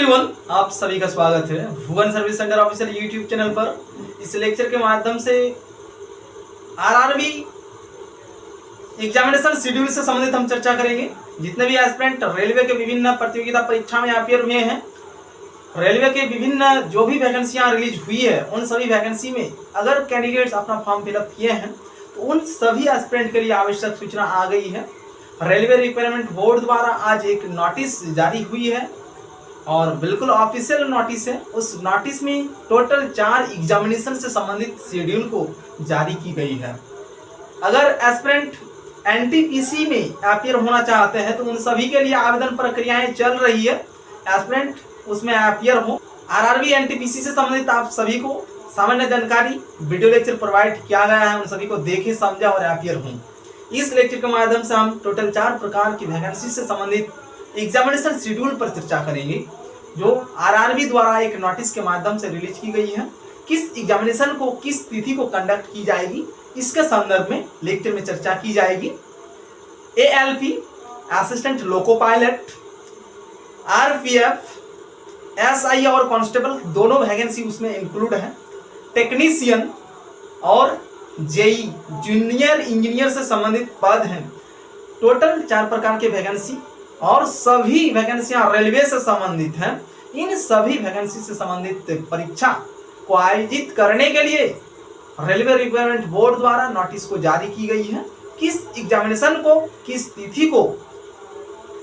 Everyone, आप सभी का स्वागत है Bhuvan service centre official YouTube channel पर। इस लेक्चर के माध्यम से आरआरबी एग्जामिनेशन शेड्यूल से संबंधित हम चर्चा करेंगे। जितने भी एस्पिरेंट रेलवे के विभिन्न प्रतियोगिता परीक्षा में अपीयर हुए हैं, रेलवे के विभिन्न जो भी वैकेंसियां रिलीज हुई है, उन सभी वैकेंसी में अगर कैंडिडेट्स अपना फॉर्म फिलअप किए हैं तो उन सभी एस्पिरेंट के लिए आवश्यक सूचना आ गई है। रेलवे रिक्वायरमेंट बोर्ड द्वारा आज एक नोटिस जारी हुई है और बिल्कुल ऑफिशियल नोटिस है। उस नोटिस में टोटल 4 एग्जामिनेशन से संबंधित शेड्यूल को जारी की गई है। अगर एस्पिरेंट एनटीपीसी में अपीयर होना चाहते हैं तो उन सभी के लिए आवेदन प्रक्रियाएं चल रही है। एस्पिरेंट उसमें अपीयर हो। आरआरबी एनटीपीसी से संबंधित आप सभी को सामान्य जानकारी वीडियो लेक्चर प्रोवाइड किया गया है, उन सभी को देखें, समझा और अपीयर हों। इस लेक्चर के माध्यम से हम टोटल 4 प्रकार की वैकेंसी से संबंधित एग्जामिनेशन शेड्यूल पर चर्चा करेंगे जो आरआरबी द्वारा एक नोटिस के माध्यम से रिलीज की गई है। किस एग्जामिनेशन को किस तिथि को कंडक्ट की जाएगी, इसके संदर्भ में लेक्चर में चर्चा की जाएगी। ALP assistant loco pilot, RPF, SI और कांस्टेबल दोनों वैकेंसी उसमें इंक्लूड है। टेक्नीशियन और जेई जूनियर इंजीनियर से संबंधित पद हैं। टोटल 4 प्रकार के वैकेंसी और सभी वैकेंसियां रेलवे से संबंधित हैं। इन सभी वैकेंसी से संबंधित परीक्षा को आयोजित करने के लिए रेलवे रिक्वायरमेंट बोर्ड द्वारा नोटिस को जारी की गई है। किस एग्जामिनेशन को किस तिथि को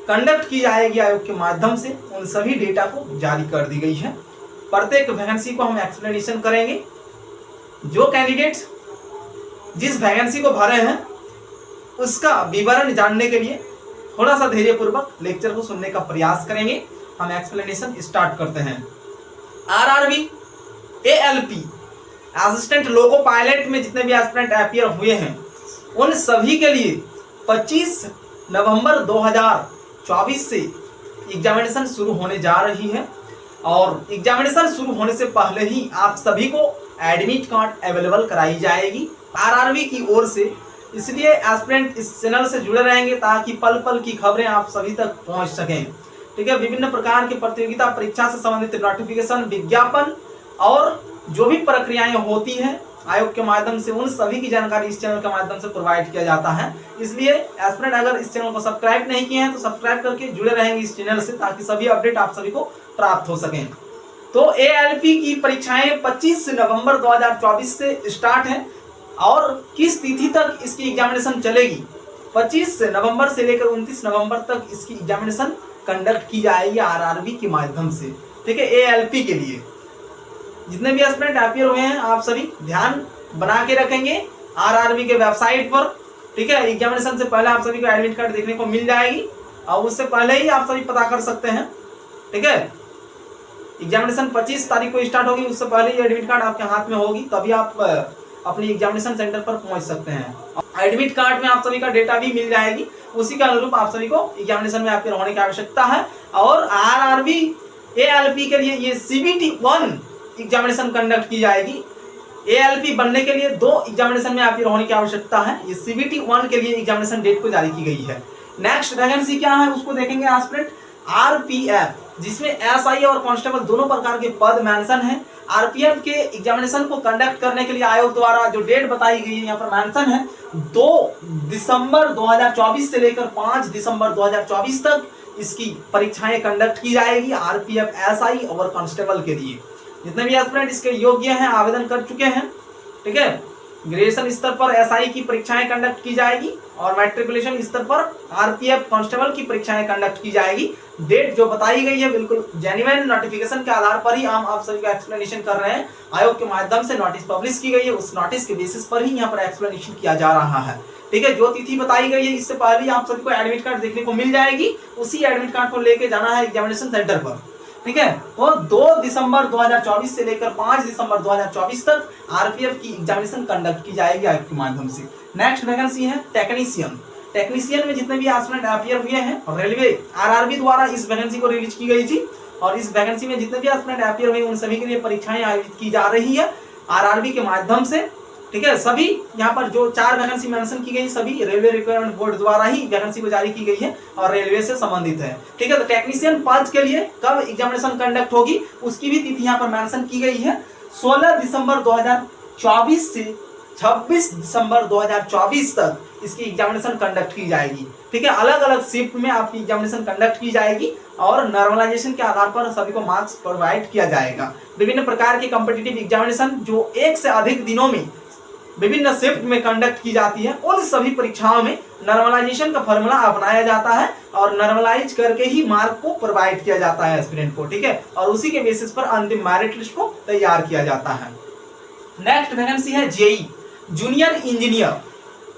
कंडक्ट की जाएगी आयोग के माध्यम से, उन सभी डेटा को जारी कर दी गई है। प्रत्येक वैकेंसी को हम एक्सप्लेनेशन करेंगे। जो कैंडिडेट्स जिस वैकेंसी को भरे हैं उसका विवरण जानने के लिए थोड़ा सा धैर्य पूर्वक लेक्चर को सुनने का प्रयास करेंगे। हम एक्सप्लेनेशन स्टार्ट करते हैं। RRB ALP assistant loco pilot में जितने भी एस्पिरेंट अपीयर हुए हैं उन सभी के लिए 25 नवंबर 2024 से एग्जामिनेशन शुरू होने जा रही है और एग्जामिनेशन शुरू होने से पहले ही आप सभी को एडमिट कार्ड अवेलेबल कराई जाएगी आरआरबी की ओर से। इसलिए एस्पिरेंट इस चैनल से जुड़े रहेंगे ताकि पल पल की खबरें आप सभी तक पहुंच सकें। ठीक है, विभिन्न प्रकार की प्रतियोगिता परीक्षा से संबंधित नोटिफिकेशन, विज्ञापन और जो भी प्रक्रियाएं होती हैं आयोग के माध्यम से, उन सभी की जानकारी इस चैनल के माध्यम से प्रोवाइड किया जाता है। इसलिए एस्पिरेंट अगर इस चैनल को सब्सक्राइब नहीं किए हैं तो सब्सक्राइब करके जुड़े रहेंगे इस चैनल से ताकि सभी अपडेट आप सभी को प्राप्त हो सकें। तो एएलपी की परीक्षाएं 25 नवंबर 2024 से स्टार्ट है और किस तिथि तक इसकी एग्जामिनेशन चलेगी, 25 नवंबर से लेकर 29 नवंबर तक इसकी एग्जामिनेशन कंडक्ट की जाएगी आरआरबी के माध्यम से। ठीक है, एएलपी के लिए जितने भी एस्पिरेंट अपीयर हुए हैं आप सभी ध्यान बना के रखेंगे आरआरबी के वेबसाइट पर। ठीक है, एग्जामिनेशन से पहले आप सभी को एडमिट कार्ड देखने को मिल जाएगी और उससे पहले ही आप सभी पता कर सकते हैं। ठीक है, एग्जामिनेशन 25 तारीख को स्टार्ट होगी, उससे पहले ही एडमिट कार्ड आपके हाथ में होगी, तभी आप अपनी एग्जामिनेशन सेंटर पर पहुंच सकते हैं। एडमिट कार्ड में आप सभी का डेटा भी मिल जाएगी, उसी के अनुरूप आप सभी को एग्जामिनेशन में अपीयर होने की आवश्यकता है। और आरआरबी एएलपी के लिए ये सीबीटी 1 एग्जामिनेशन कंडक्ट की जाएगी। एएलपी बनने के लिए 2 एग्जामिनेशन में अपीयर होने की आवश्यकता है। ये सीबीटी 1 के लिए एग्जामिनेशन डेट को जारी की गई है। नेक्स्ट वैकेंसी क्या है उसको देखेंगे। एस्पिरेंट आरपीएफ जिसमें एसआई और कांस्टेबल दोनों प्रकार के पद मेंशन है। आरपीएफ के एग्जामिनेशन को कंडक्ट करने के लिए आयोग द्वारा जो डेट बताई गई है यहाँ पर मेंशन है 2 दिसंबर 2024 से लेकर 5 दिसंबर 2024 तक इसकी परीक्षाएं कंडक्ट की जाएगी आरपीएफ, एसआई और कांस्टेबल के लिए। जितने भी एस्पिरेंट इसके योग्य हैं, आवेदन कर चुके हैं, ठीक है, ग्रेजुएशन स्तर पर एसआई की परीक्षाएं कंडक्ट की जाएगी और मैट्रिकुलेशन स्तर पर आरपीएफ कांस्टेबल की परीक्षाएं कंडक्ट की जाएगी। डेट जो बताई गई है बिल्कुल जेन्युइन नोटिफिकेशन के आधार पर ही हम आप सभी का एक्सप्लेनेशन कर रहे हैं। आयोग के माध्यम से नोटिस पब्लिश की गई है, उस नोटिस के बेसिस पर ही यहाँ पर एक्सप्लेनेशन किया जा रहा है। ठीक है, जो तिथि बताई गई है इससे पहले ही आप सभी को एडमिट कार्ड देखने को मिल जाएगी। उसी एडमिट कार्ड को लेके जाना है एग्जामिनेशन सेंटर पर। ठीक है, तो 2 दिसंबर 2024 से लेकर 5 दिसंबर 2024 तक आरपीएफ की एग्जामिनेशन कंडक्ट की जाएगी आयोग के माध्यम से। नेक्स्ट वैकेंसी है टेक्नीशियन। टेक्नीशियन में जितने भी एस्पिरेंट अपीयर हुए हैं रेलवे आरआरबी द्वारा इस वैकेंसी को रिलीज की गई थी और इस वैकेंसी में जितने भी एस्पिरेंट अपीयर हुए उन सभी के लिए परीक्षाएं आयोजित की जा रही है आरआरबी के माध्यम से। ठीक है। सभी यहाँ पर जो 4 वैकेंसी मेंशन की गई सभी रेलवे रिक्वायरमेंट बोर्ड द्वारा ही वैकेंसी को जारी की गई है और रेलवे से संबंधित है, ठीक है। तो टेक्नीशियन पद के लिए कब एग्जामिनेशन कंडक्ट होगी उसकी भी तिथि यहाँ पर मेंशन की गई है। 16 दिसंबर 2024 से 26 दिसंबर 2024 तक इसकी एग्जामिनेशन कंडक्ट की जाएगी, ठीक है। अलग अलग शिफ्ट में आपकी एग्जामिनेशन कंडक्ट की जाएगी और नॉर्मलाइजेशन के आधार पर सभी को मार्क्स प्रोवाइड किया जाएगा। विभिन्न प्रकार के कॉम्पिटिटिव एग्जामिनेशन जो 1 से अधिक दिनों में विभिन्न शिफ्ट में कंडक्ट की जाती है, उन सभी परीक्षाओं में नॉर्मलाइजेशन का फॉर्मूला अपनाया जाता है और नॉर्मलाइज करके ही मार्क को प्रोवाइड किया जाता है एस्पिरेंट को, ठीक है। और उसी के बेसिस पर अंतिम मेरिट लिस्ट को तैयार किया जाता है। नेक्स्ट वैकेंसी है जेई जूनियर इंजीनियर,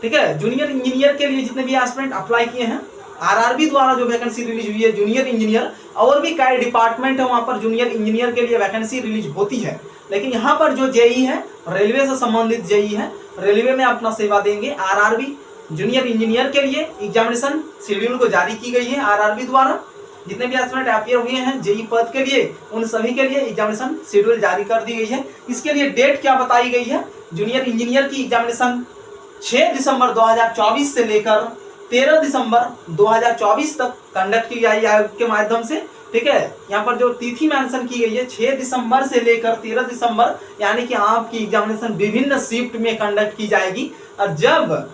ठीक है। जूनियर इंजीनियर के लिए जितने भी एस्पिरेंट अप्लाई किए हैं, आरआरबी द्वारा जो वैकेंसी रिलीज हुई है जूनियर इंजीनियर, और भी कई डिपार्टमेंट है वहां पर जूनियर इंजीनियर के लिए वैकेंसी रिलीज होती है, लेकिन यहाँ पर जो जेई है रेलवे से संबंधित जेई है, रेलवे में अपना सेवा देंगे। आरआरबी जूनियर इंजीनियर के लिए एग्जामिनेशन शेड्यूल को जारी की गई है आरआरबी द्वारा। जितने भी एस्पिरेंट अपियर हुए हैं जेई पद के लिए, उन सभी के लिए एग्जामिनेशन शेड्यूल जारी कर दी गई है। इसके लिए डेट क्या बताई गई है, जूनियर इंजीनियर की एग्जामिनेशन 6 दिसंबर 2024 से लेकर 13 दिसंबर 2024 तक कंडक्ट की जाएगी आयोग के माध्यम से, ठीक है। यहाँ पर जो तिथि मेंशन की गई है 6 दिसंबर से लेकर 13 दिसंबर, यानी कि आपकी एग्जामिनेशन विभिन्न शिफ्ट में कंडक्ट की जाएगी। और जब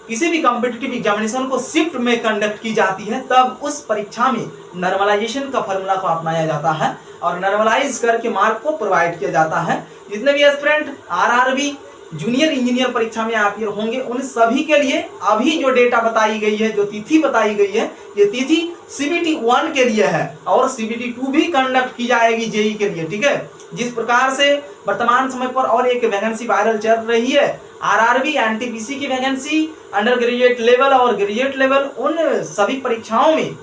किसी भी कॉम्पिटिटिव एग्जामिनेशन को शिफ्ट में कंडक्ट की जाती है तब उस परीक्षा में नॉर्मलाइजेशन का फॉर्मूला को अपनाया जाता है और नॉर्मलाइज करके मार्क को प्रोवाइड किया जाता है। जितने भी एस्पिरेंट आरआरबी जूनियर इंजीनियर परीक्षा में अपियर होंगे उन सभी के लिए अभी जो डेटा बताई गई है, जो तिथि बताई गई है, ये तिथि सीबीटी 1 के लिए है और सीबीटी 2 भी कंडक्ट की जाएगी जेई के लिए, ठीक है। जिस प्रकार से वर्तमान समय पर और एक वैकेंसी वायरल चल रही है, आरआरबी एनटीपीसी की वैकेंसी अंडर ग्रेजुएट लेवल और ग्रेजुएट लेवल, उन सभी परीक्षाओं में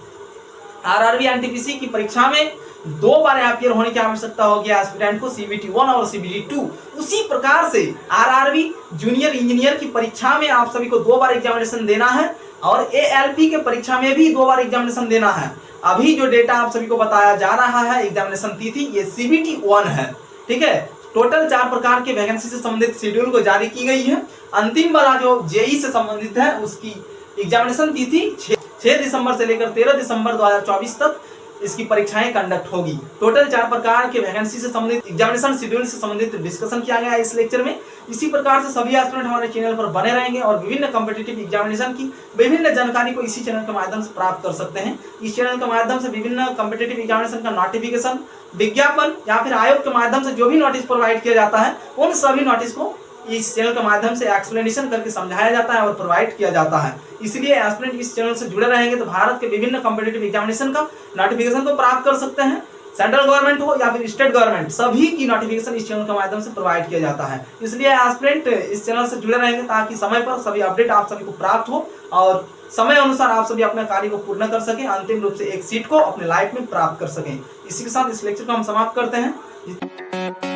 आरआरबी एनटीपीसी की परीक्षा में 2 बार अपियर होने की आवश्यकता होगी एस्पिरेंट को, सीबीटी 1 और सीबीटी 2। उसी प्रकार से आरआरबी जूनियर इंजीनियर की परीक्षा में आप सभी को 2 बार एग्जामिनेशन देना है और एएलपी के परीक्षा में भी 2 बार एग्जामिनेशन देना है। अभी जो डेटा आप सभी को बताया जा रहा है एग्जामिनेशन तिथि, ये सीबीटी 1 है, ठीक है। टोटल 4 प्रकार के वैकेंसी से संबंधित शेड्यूल को जारी की गई है। अंतिम वाला जो जेई से संबंधित है उसकी एग्जामिनेशन तिथि 6 दिसंबर से लेकर 13 दिसंबर 2024 तक इसकी परीक्षाएं कंडक्ट होगी। टोटल 4 प्रकार के वैकेंसी से संबंधित एग्जामिनेशन शेड्यूल से संबंधित डिस्कशन किया गया है इस लेक्चर में। इसी प्रकार से सभी एस्पिरेंट हमारे चैनल पर बने रहेंगे और विभिन्न कॉम्पिटिटिव एग्जामिनेशन की विभिन्न जानकारी को इसी चैनल के माध्यम से प्राप्त कर सकते हैं। इस चैनल के माध्यम से विभिन्न कॉम्पिटिटिव एग्जामिनेशन का नोटिफिकेशन, विज्ञापन या फिर आयोग के माध्यम से जो भी नोटिस प्रोवाइड किया जाता है, उन सभी नोटिस को इस चैनल के माध्यम से एक्सप्लेनेशन करके समझाया जाता है और प्रोवाइड किया जाता है। इसलिए एस्पिरेंट इस चैनल से जुड़े रहेंगे तो भारत के विभिन्न कॉम्पिटिटिव एग्जामिनेशन का नोटिफिकेशन को प्राप्त कर सकते हैं। सेंट्रल गवर्नमेंट हो या फिर स्टेट गवर्नमेंट, सभी की नोटिफिकेशन इस चैनल के माध्यम से प्रोवाइड किया जाता है। इसलिए एस्पिरेंट इस चैनल से जुड़े रहेंगे ताकि समय पर सभी अपडेट आप सभी को प्राप्त हो और समय अनुसार आप सभी अपने कार्य को पूर्ण कर सकें, अंतिम रूप से एक सीट को अपने लाइफ में प्राप्त कर सकें। इसी के साथ इस लेक्चर को हम समाप्त करते हैं।